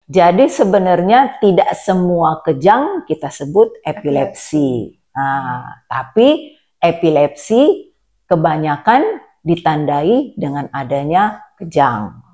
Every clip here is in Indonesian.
Jadi sebenarnya tidak semua kejang kita sebut epilepsi. Nah, tapi epilepsi kebanyakan ditandai dengan adanya kejang.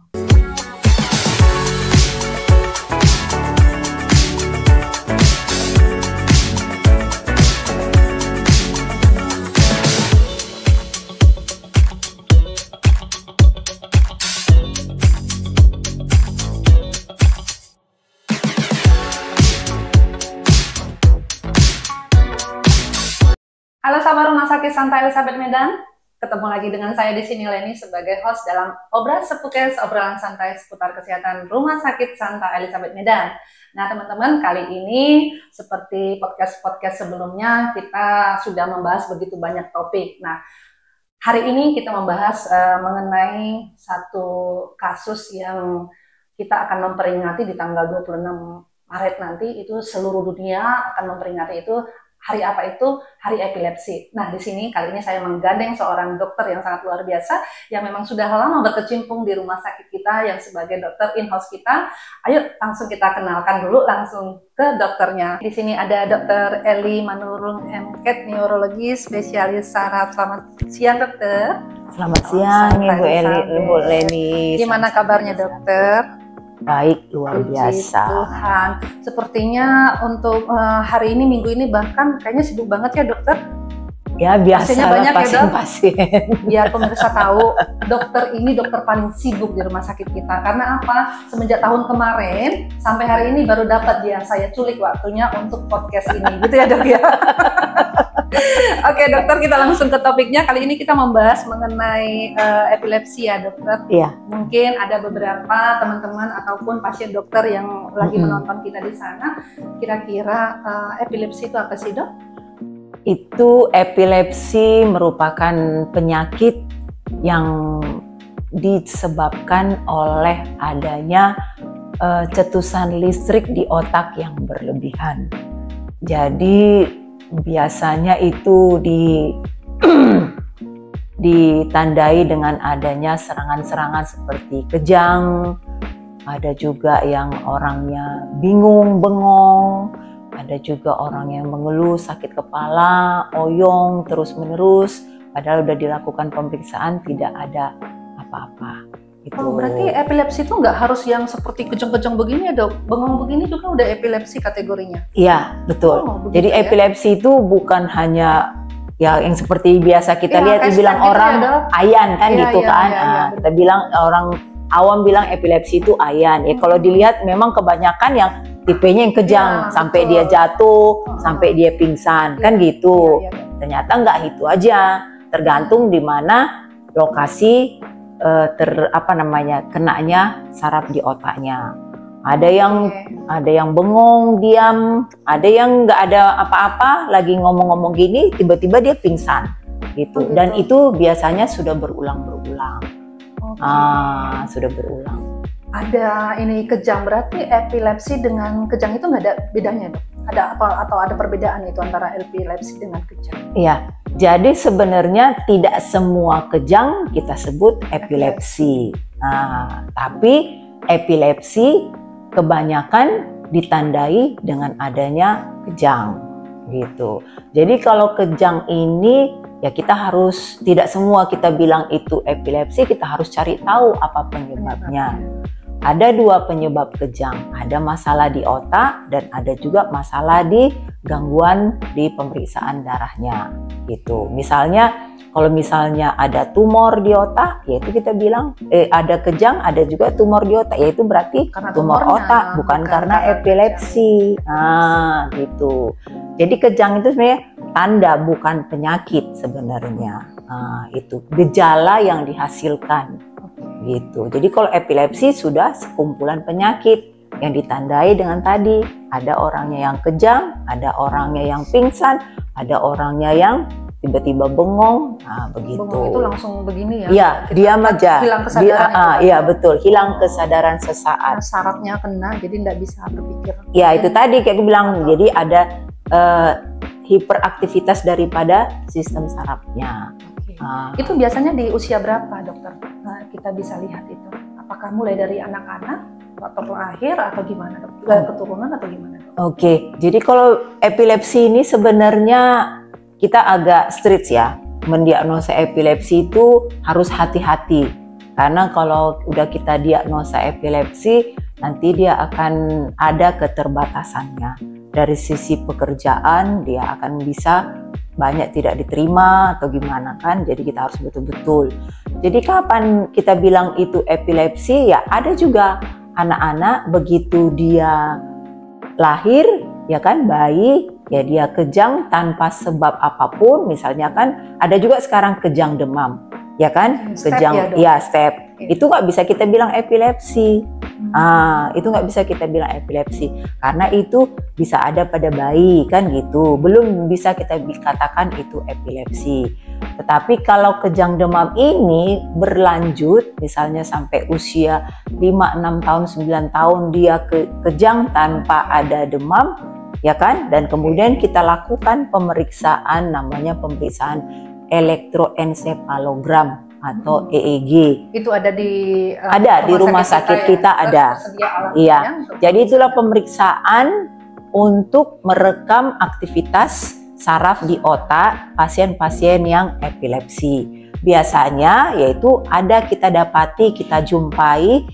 Halo sahabat Rumah Sakit Santa Elizabeth Medan, ketemu lagi dengan saya di sini Leni sebagai host dalam Obras Sepukes, obrolan santai seputar kesehatan Rumah Sakit Santa Elizabeth Medan. Nah teman-teman, kali ini seperti podcast-podcast sebelumnya kita sudah membahas begitu banyak topik. Nah hari ini kita membahas mengenai satu kasus yang kita akan memperingati di tanggal 26 Maret nanti, itu seluruh dunia akan memperingati itu. Hari apa itu? Hari epilepsi. Nah, di sini kali ini saya menggandeng seorang dokter yang sangat luar biasa yang memang sudah lama berkecimpung di rumah sakit kita yang sebagai dokter in-house kita. Ayo langsung kita kenalkan dulu langsung ke dokternya. Di sini ada Dr. Eli Manurung MKet, neurologi spesialis saraf. Selamat siang, dokter. Selamat siang, Ibu Leni. Gimana kabarnya, dokter? Baik, luar biasa. Tuhan, sepertinya untuk hari ini, minggu ini bahkan kayaknya sibuk banget ya dokter? Ya biasa banyak pasien-pasien. Biar pemirsa tahu, dokter ini dokter paling sibuk di rumah sakit kita. Karena apa? Semenjak tahun kemarin sampai hari ini baru dapat dia saya culik waktunya untuk podcast ini, gitu ya dok ya. Oke dokter, kita langsung ke topiknya. Kali ini kita membahas mengenai epilepsi ya dokter. Iya. Mungkin ada beberapa teman-teman ataupun pasien dokter yang lagi menonton kita di sana. Kira-kira epilepsi itu apa sih dok? Itu epilepsi merupakan penyakit yang disebabkan oleh adanya cetusan listrik di otak yang berlebihan. Jadi biasanya itu ditandai dengan adanya serangan-serangan seperti kejang, ada juga yang orangnya bingung, bengong, ada juga orang yang mengeluh sakit kepala, oyong terus-menerus, padahal udah dilakukan pemeriksaan tidak ada apa-apa. Gitu. Oh, berarti epilepsi itu nggak harus yang seperti kejang-kejang begini ya dok? Bengong begini juga udah epilepsi kategorinya? Iya, betul. Jadi epilepsi itu bukan hanya ya yang seperti biasa kita lihat dibilang orang ya, ayan kan gitu kan. Kita bilang orang awam bilang epilepsi itu ayan. Ya kalau dilihat memang kebanyakan yang tipenya yang kejang sampai dia jatuh, sampai dia pingsan kan gitu. Ternyata nggak itu aja, tergantung di mana lokasi kenanya saraf di otaknya. Ada yang bengong, diam, ada yang nggak ada apa-apa, lagi ngomong-ngomong gini, tiba-tiba dia pingsan gitu. Dan itu biasanya sudah berulang-berulang. Sudah berulang. Ada ini kejang, berarti epilepsi dengan kejang itu nggak ada bedanya dok? Ada apa atau ada perbedaan itu antara epilepsi dengan kejang? Iya, jadi sebenarnya tidak semua kejang kita sebut epilepsi. Nah, tapi epilepsi kebanyakan ditandai dengan adanya kejang gitu. Jadi kalau kejang ini ya kita harus, tidak semua kita bilang itu epilepsi, kita harus cari tahu apa penyebabnya. Ada dua penyebab kejang, ada masalah di otak dan ada juga masalah di gangguan di pemeriksaan darahnya gitu. Misalnya kalau misalnya ada tumor di otak, yaitu kita bilang ada kejang, ada juga tumor di otak, yaitu berarti karena tumor otak, bukan karena epilepsi. Nah gitu. Jadi kejang itu sebenarnya tanda, bukan penyakit sebenarnya. Nah, itu gejala yang dihasilkan. Gitu. Jadi kalau epilepsi sudah sekumpulan penyakit yang ditandai dengan tadi, ada orangnya yang kejang, ada orangnya yang pingsan, ada orangnya yang tiba-tiba bengong. Nah, begitu. Bengong itu langsung begini ya? Iya, diam aja. Hilang kesadaran. Iya betul, hilang kesadaran sesaat. Sarafnya kena, jadi nggak bisa berpikir. Ya itu tadi kayak aku bilang, jadi ada hiperaktivitas daripada sistem sarafnya. Itu biasanya di usia berapa dokter? Nah, kita bisa lihat itu. Apakah mulai dari anak-anak faktor lahir atau gimana dok? Keturunan atau gimana dok? Oke, jadi kalau epilepsi ini sebenarnya kita agak strict ya. Mendiagnosa epilepsi itu harus hati-hati. Karena kalau udah kita diagnosa epilepsi, nanti dia akan ada keterbatasannya. Dari sisi pekerjaan, dia akan bisa banyak tidak diterima atau gimana kan. Jadi kita harus betul-betul. Jadi kapan kita bilang itu epilepsi? Ya ada juga anak-anak begitu dia lahir, ya kan, bayi, ya dia kejang tanpa sebab apapun. Misalnya kan ada juga sekarang kejang demam, ya kan, kejang ya step. Itu nggak bisa kita bilang epilepsi. Itu nggak bisa kita bilang epilepsi karena itu bisa ada pada bayi kan gitu. Belum bisa kita katakan itu epilepsi. Tetapi kalau kejang demam ini berlanjut, misalnya sampai usia 5, 6 tahun, 9 tahun dia kejang tanpa ada demam, ya kan? Dan kemudian kita lakukan pemeriksaan, namanya pemeriksaan elektroensefalogram atau EEG. Itu ada di rumah sakit kita ada. Iya. Jadi itulah pemeriksaan untuk merekam aktivitas saraf di otak pasien-pasien yang epilepsi. Biasanya yaitu kita dapati, kita jumpai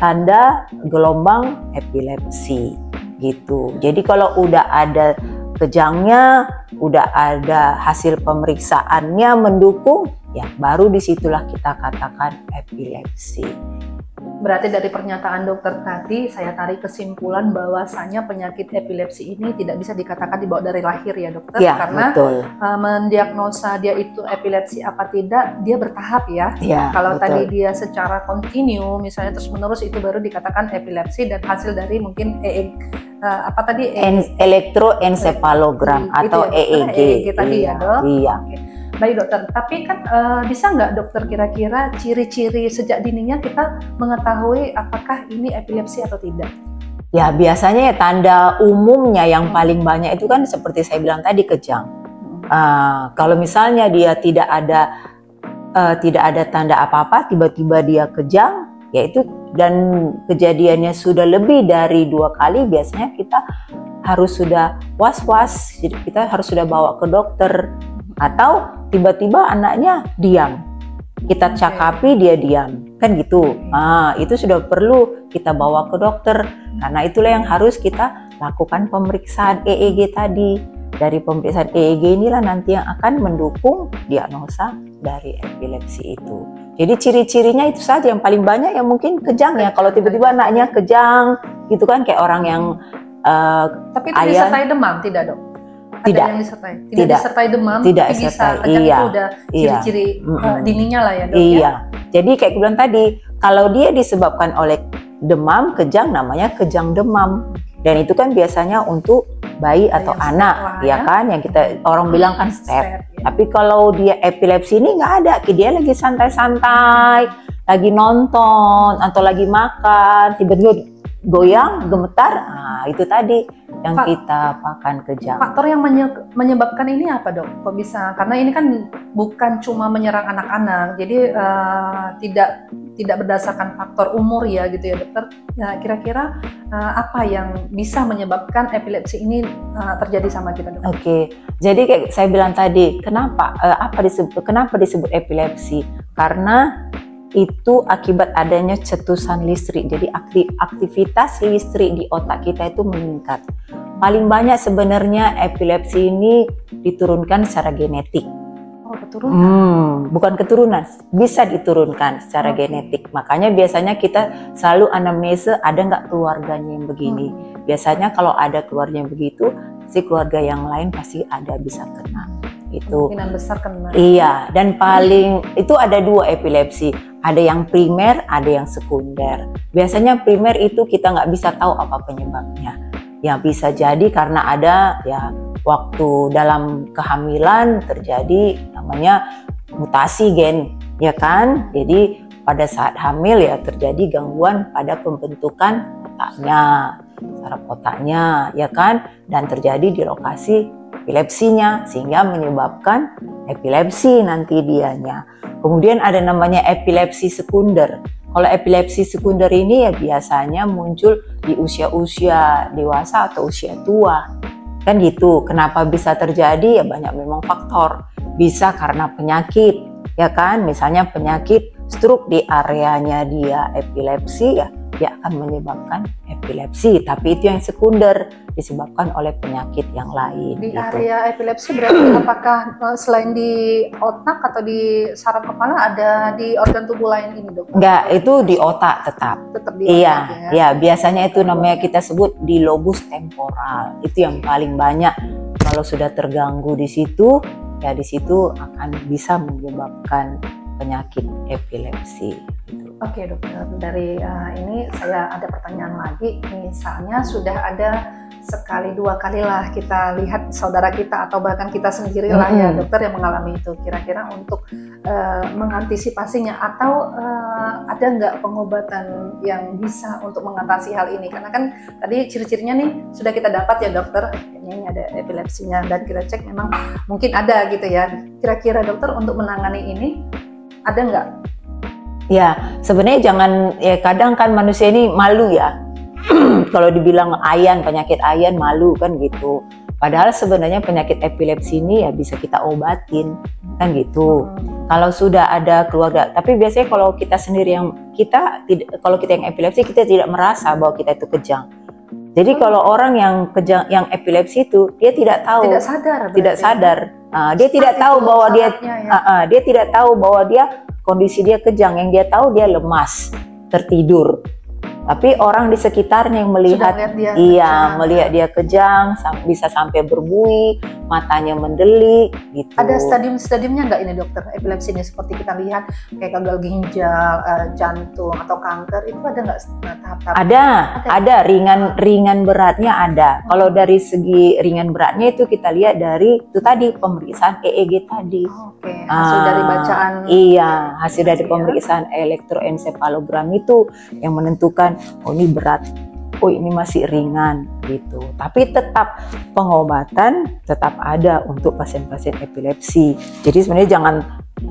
tanda gelombang epilepsi gitu. Jadi kalau udah ada kejangnya, udah ada hasil pemeriksaannya mendukung, ya baru disitulah kita katakan epilepsi. Berarti dari pernyataan dokter tadi saya tarik kesimpulan bahwasanya penyakit epilepsi ini tidak bisa dikatakan dibawa dari lahir ya dokter, ya, karena mendiagnosa dia itu epilepsi apa tidak dia bertahap ya. Kalau tadi dia secara kontinu misalnya terus menerus itu baru dikatakan epilepsi dan hasil dari mungkin elektroensefalogram atau ya, EEG tadi ya dok. Iya. Baik dokter, tapi kan bisa nggak dokter kira-kira ciri-ciri sejak dininya kita mengetahui apakah ini epilepsi atau tidak? Ya biasanya ya tanda umumnya yang paling banyak itu kan seperti saya bilang tadi kejang. Kalau misalnya dia tidak ada tanda apa-apa, tiba-tiba dia kejang, yaitu dan kejadiannya sudah lebih dari 2 kali, biasanya kita harus sudah was-was, kita harus sudah bawa ke dokter. Atau tiba-tiba anaknya diam, kita cakapi dia diam, kan gitu. Itu sudah perlu kita bawa ke dokter, karena itulah yang harus kita lakukan pemeriksaan EEG tadi. Dari pemeriksaan EEG inilah nanti yang akan mendukung diagnosa dari epilepsi itu. Jadi ciri-cirinya itu saja yang paling banyak, yang mungkin kejang ya. Kalau tiba-tiba anaknya kejang gitu kan, kayak orang yang tapi itu disertai demam tidak dok? Tidak, yang tidak disertai demam, tidak tapi bisa kejang itu udah ciri-ciri dininya lah ya dok. Iya. Jadi kayak gue bilang tadi, kalau dia disebabkan oleh demam, kejang namanya kejang demam. Dan itu kan biasanya untuk bayi atau anak, ya kan, yang kita orang bilang kan step. Tapi kalau dia epilepsi ini nggak ada, dia lagi santai-santai, lagi nonton atau lagi makan, tiba-tiba goyang, gemetar, itu tadi yang kita apakan kejang. Faktor yang menyebabkan ini apa dok? Kok bisa? Karena ini kan bukan cuma menyerang anak-anak, jadi tidak berdasarkan faktor umur ya gitu ya dokter. Ya, kira-kira apa yang bisa menyebabkan epilepsi ini terjadi sama kita dok? Oke, jadi kayak saya bilang tadi, kenapa disebut epilepsi? Karena itu akibat adanya cetusan listrik. Jadi aktivitas listrik di otak kita itu meningkat. Paling banyak sebenarnya epilepsi ini diturunkan secara genetik. Keturunan? Bukan keturunan, bisa diturunkan secara genetik. Makanya biasanya kita selalu anamnese, ada nggak keluarganya yang begini. Biasanya kalau ada keluarga yang begitu, si keluarga yang lain pasti ada bisa kena. Itu kemungkinan besar kena. Iya, dan paling itu ada 2 epilepsi. Ada yang primer, ada yang sekunder. Biasanya primer itu kita nggak bisa tahu apa penyebabnya. Ya bisa jadi karena ada ya waktu dalam kehamilan terjadi namanya mutasi gen, ya kan? Jadi pada saat hamil ya terjadi gangguan pada pembentukan otaknya, saraf otaknya, ya kan? Dan terjadi di lokasi epilepsinya sehingga menyebabkan epilepsi nanti dianya. Kemudian ada namanya epilepsi sekunder. Kalau epilepsi sekunder ini ya biasanya muncul di usia-usia dewasa atau usia tua. Kan gitu. Kenapa bisa terjadi? Ya banyak memang faktor. Bisa karena penyakit, ya kan? Misalnya penyakit stroke di areanya dia epilepsi, ya dia akan menyebabkan epilepsi. Tapi itu yang sekunder, disebabkan oleh penyakit yang lain. Di gitu. area epilepsi berarti apakah selain di otak atau di saraf kepala ada di organ tubuh lain ini, dok? Enggak, itu di otak tetap. Tetap di Iya, otak ya. ya biasanya itu namanya kita sebut di lobus temporal. Itu yang paling banyak. Kalau sudah terganggu di situ, ya di situ akan bisa menyebabkan penyakit epilepsi. Oke dokter, dari ini saya ada pertanyaan lagi. Misalnya sudah ada sekali dua kali lah kita lihat saudara kita atau bahkan kita sendiri lah ya dokter yang mengalami itu. Kira-kira untuk mengantisipasinya atau ada nggak pengobatan yang bisa untuk mengatasi hal ini? Karena kan tadi ciri-cirinya nih sudah kita dapat ya dokter, kayaknya ini ada epilepsinya dan kita cek memang mungkin ada gitu ya. Kira-kira dokter untuk menangani ini ada nggak? Ya, sebenarnya jangan, ya kadang kan manusia ini malu ya. Kalau dibilang ayan, penyakit ayan malu kan gitu. Padahal sebenarnya penyakit epilepsi ini ya bisa kita obatin kan gitu. Kalau sudah ada keluarga, tapi biasanya kalau kita sendiri kalau kita yang epilepsi kita tidak merasa bahwa kita itu kejang. Jadi kalau orang yang kejang, yang epilepsi itu dia tidak tahu, tidak sadar. Dia tidak tahu bahwa dia tidak tahu bahwa dia kondisi dia kejang. Yang dia tahu dia lemas, tertidur. Tapi orang di sekitarnya yang melihat melihat dia kejang, bisa sampai berbuih, matanya mendelik gitu. Ada stadium-stadiumnya nggak ini dokter epilepsi ini, seperti kita lihat kayak gagal ginjal, jantung atau kanker, itu ada nggak tahap-tahap? Ada ringan beratnya ada. Kalau dari segi ringan beratnya itu kita lihat dari itu tadi pemeriksaan EEG tadi. Hasil dari bacaan. Iya, hasil dari pemeriksaan elektroensefalogram itu yang menentukan oh ini berat, oh ini masih ringan gitu. Tapi tetap pengobatan tetap ada untuk pasien-pasien epilepsi. Jadi sebenarnya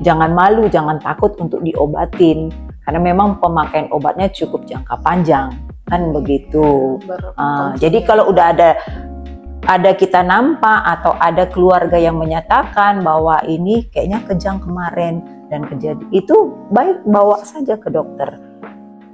jangan malu, jangan takut untuk diobatin karena memang pemakaian obatnya cukup jangka panjang kan begitu. Jadi kalau udah ada kita nampak atau ada keluarga yang menyatakan bahwa ini kayaknya kejang kemarin dan kejadian itu, baik bawa saja ke dokter.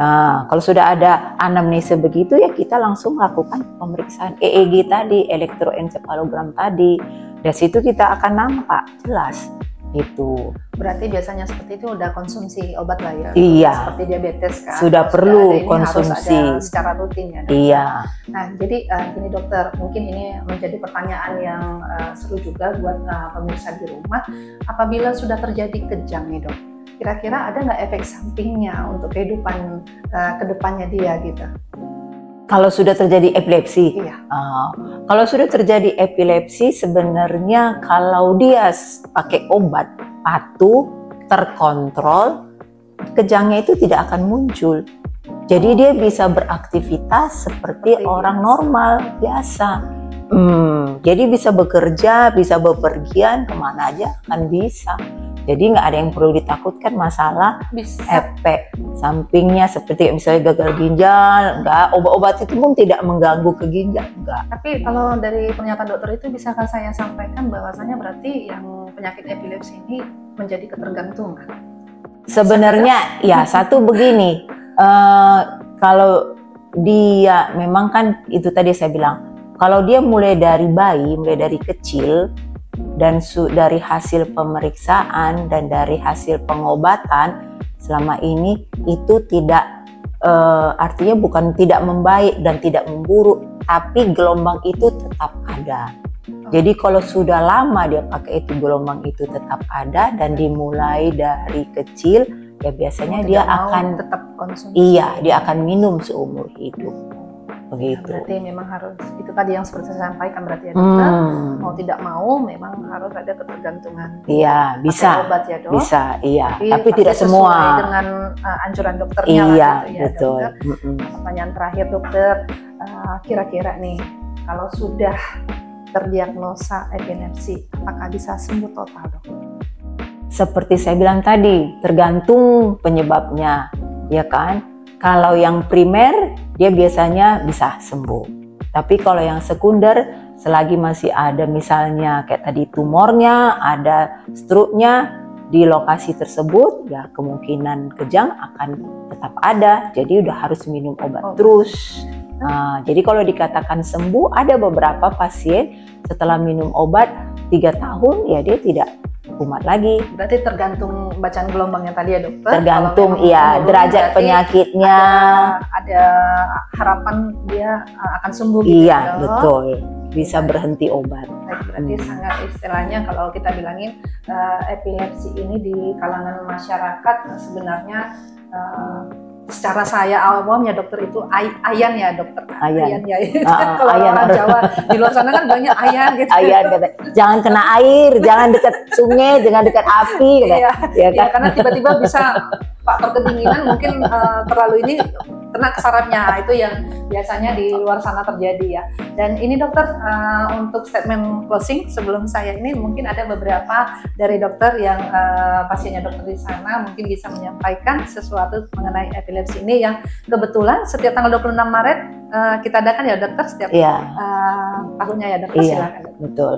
Kalau sudah ada anamnesa begitu ya kita langsung lakukan pemeriksaan EEG tadi, elektroensefalogram tadi. Dari situ kita akan nampak jelas itu. Berarti biasanya seperti itu udah konsumsi obat lah ya? Iya. Seperti diabetes kan? Sudah perlu konsumsi. Harus ada secara rutin ya? Dokter? Iya. Nah jadi gini dokter, mungkin ini menjadi pertanyaan yang seru juga buat pemirsa di rumah. Apabila sudah terjadi kejang nih dok, kira-kira ada nggak efek sampingnya untuk kehidupan kedepannya dia gitu? Kalau sudah terjadi epilepsi, kalau sudah terjadi epilepsi sebenarnya kalau dia pakai obat patuh, terkontrol, kejangnya itu tidak akan muncul. Jadi dia bisa beraktivitas seperti orang normal biasa. Jadi bisa bekerja, bisa bepergian kemana aja kan bisa. Jadi nggak ada yang perlu ditakutkan masalah efek sampingnya seperti misalnya gagal ginjal, nggak, obat-obat itu pun tidak mengganggu ke ginjal, enggak. Tapi kalau dari pernyataan dokter itu bisakah saya sampaikan bahwasanya berarti yang penyakit epilepsi ini menjadi ketergantungan? Sebenarnya ya satu begini, kalau dia memang kan itu tadi saya bilang, kalau dia mulai dari bayi, mulai dari kecil, dan dari hasil pemeriksaan dan dari hasil pengobatan selama ini itu tidak artinya bukan tidak membaik dan tidak memburuk, tapi gelombang itu tetap ada. Jadi kalau sudah lama dia pakai itu, gelombang itu tetap ada dan dimulai dari kecil ya biasanya dia akan tetap konsumsi. Iya, dia akan minum seumur hidup. Begitu. Berarti memang harus, itu tadi yang seperti saya sampaikan berarti ya dokter, mau tidak mau memang harus ada ketergantungan. Iya, bisa. Obat ya dok. Bisa, iya. Tapi tidak sesuai semua. Dengan anjuran dokternya iya, lah gitu ya betul. Dokter. Pertanyaan terakhir dokter, kira-kira nih kalau sudah terdiagnosa epilepsi, apakah bisa sembuh total dok? seperti saya bilang tadi, tergantung penyebabnya, ya kan? Kalau yang primer, dia biasanya bisa sembuh. Tapi kalau yang sekunder, selagi masih ada misalnya kayak tadi tumornya, ada struknya di lokasi tersebut, ya kemungkinan kejang akan tetap ada. Jadi udah harus minum obat terus. Jadi kalau dikatakan sembuh, ada beberapa pasien setelah minum obat 3 tahun, ya dia tidak kumat lagi. Berarti tergantung bacaan gelombangnya tadi ya dokter? Tergantung iya derajat penyakitnya. Ada harapan dia akan sembuh gitu. Iya betul, bisa berhenti obat. Berarti sangat istilahnya kalau kita bilangin epilepsi ini di kalangan masyarakat sebenarnya secara saya awam ya dokter itu ayan ya dokter. Ayan ya. Kalau orang Jawa di luar sana kan banyak ayan gitu. Ayan kata. Jangan kena air, jangan dekat sungai, jangan dekat api kata. Iya, ya, kan? Karena tiba-tiba bisa faktor kedinginan mungkin terlalu ini kena ke sarafnya, itu yang biasanya di luar sana terjadi ya. Dan ini dokter untuk statement closing sebelum saya ini mungkin ada beberapa dari dokter yang pasiennya dokter di sana mungkin bisa menyampaikan sesuatu mengenai epilepsi ini yang kebetulan setiap tanggal 26 Maret kita adakan ya dokter setiap tahunnya ya dokter. Silakan. Betul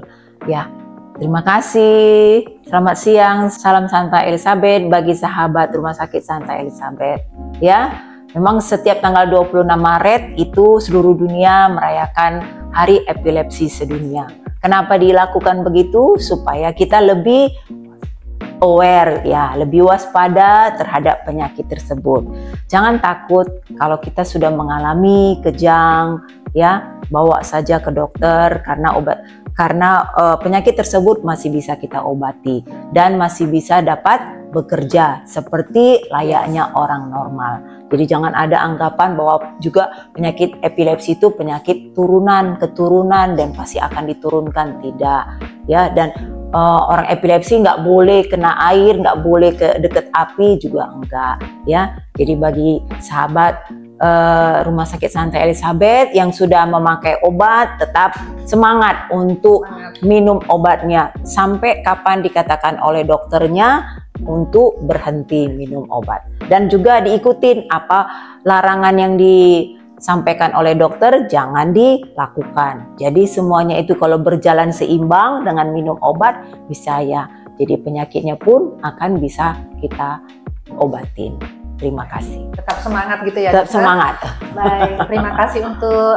ya. Terima kasih. Selamat siang. Salam Santa Elizabeth bagi sahabat Rumah Sakit Santa Elizabeth. Ya, memang setiap tanggal 26 Maret itu seluruh dunia merayakan Hari Epilepsi Sedunia. Kenapa dilakukan begitu? Supaya kita lebih aware ya, lebih waspada terhadap penyakit tersebut. Jangan takut kalau kita sudah mengalami kejang ya, bawa saja ke dokter karena penyakit tersebut masih bisa kita obati dan masih bisa dapat bekerja seperti layaknya orang normal. Jadi jangan ada anggapan bahwa juga penyakit epilepsi itu penyakit keturunan dan pasti akan diturunkan, tidak ya. Dan orang epilepsi nggak boleh kena air, nggak boleh ke dekat api juga enggak ya. Jadi bagi sahabat Rumah Sakit Santa Elizabeth yang sudah memakai obat, tetap semangat untuk minum obatnya sampai kapan dikatakan oleh dokternya untuk berhenti minum obat. Dan juga diikutin apa larangan yang disampaikan oleh dokter, jangan dilakukan. Jadi semuanya itu kalau berjalan seimbang dengan minum obat bisa ya. Jadi penyakitnya pun akan bisa kita obatin. Terima kasih. Tetap semangat gitu ya. Tetap semangat. Baik, terima kasih untuk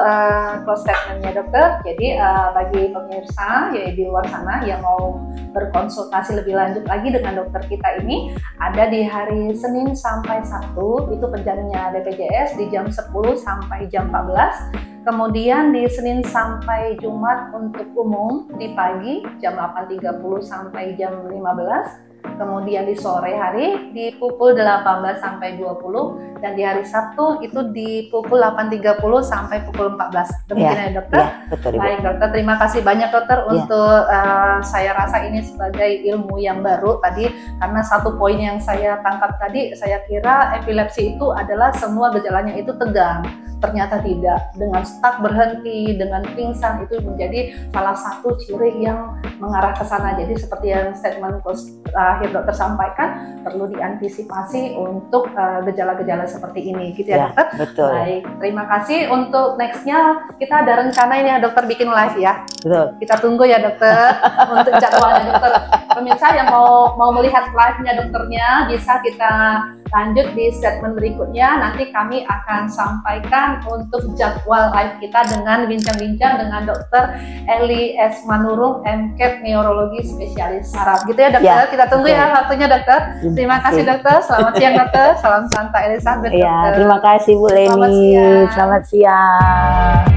close statement-nya dokter. Jadi bagi pemirsa ya di luar sana yang mau berkonsultasi lebih lanjut lagi dengan dokter kita ini, ada di hari Senin sampai Sabtu, itu penjamnya BPJS di jam 10 sampai jam 14. Kemudian di Senin sampai Jumat untuk umum di pagi jam 8.30 sampai jam 15. Kemudian di sore hari di pukul 18 sampai 20 dan di hari Sabtu itu di pukul 8.30 sampai pukul 14. Demikian ya dokter? Ya, betul, Ibu. Baik dokter, terima kasih banyak dokter untuk saya rasa ini sebagai ilmu yang baru tadi, karena satu poin yang saya tangkap tadi, saya kira epilepsi itu adalah semua gejalanya itu tegang. Ternyata tidak, dengan stuck berhenti, dengan pingsan itu menjadi salah satu ciri yang mengarah ke sana. Jadi seperti yang statement akhir dokter sampaikan, perlu diantisipasi untuk gejala-gejala seperti ini, gitu ya dokter? Betul. Baik, terima kasih. Untuk nextnya kita ada rencana ini ya dokter bikin live ya. Betul. Kita tunggu ya dokter untuk jadwalnya dokter. Pemirsa yang mau melihat live-nya dokternya bisa kita lanjut di statement berikutnya. Nanti kami akan sampaikan untuk jadwal live kita dengan bincang-bincang dengan Dr. Eli S. Manurung, MCAT Neurologi Spesialis Saraf. Gitu ya dokter, kita tunggu ya waktunya dokter. Terima kasih dokter, selamat siang dokter, salam Santa Elizabeth dokter. Terima kasih Bu Leni, selamat siang.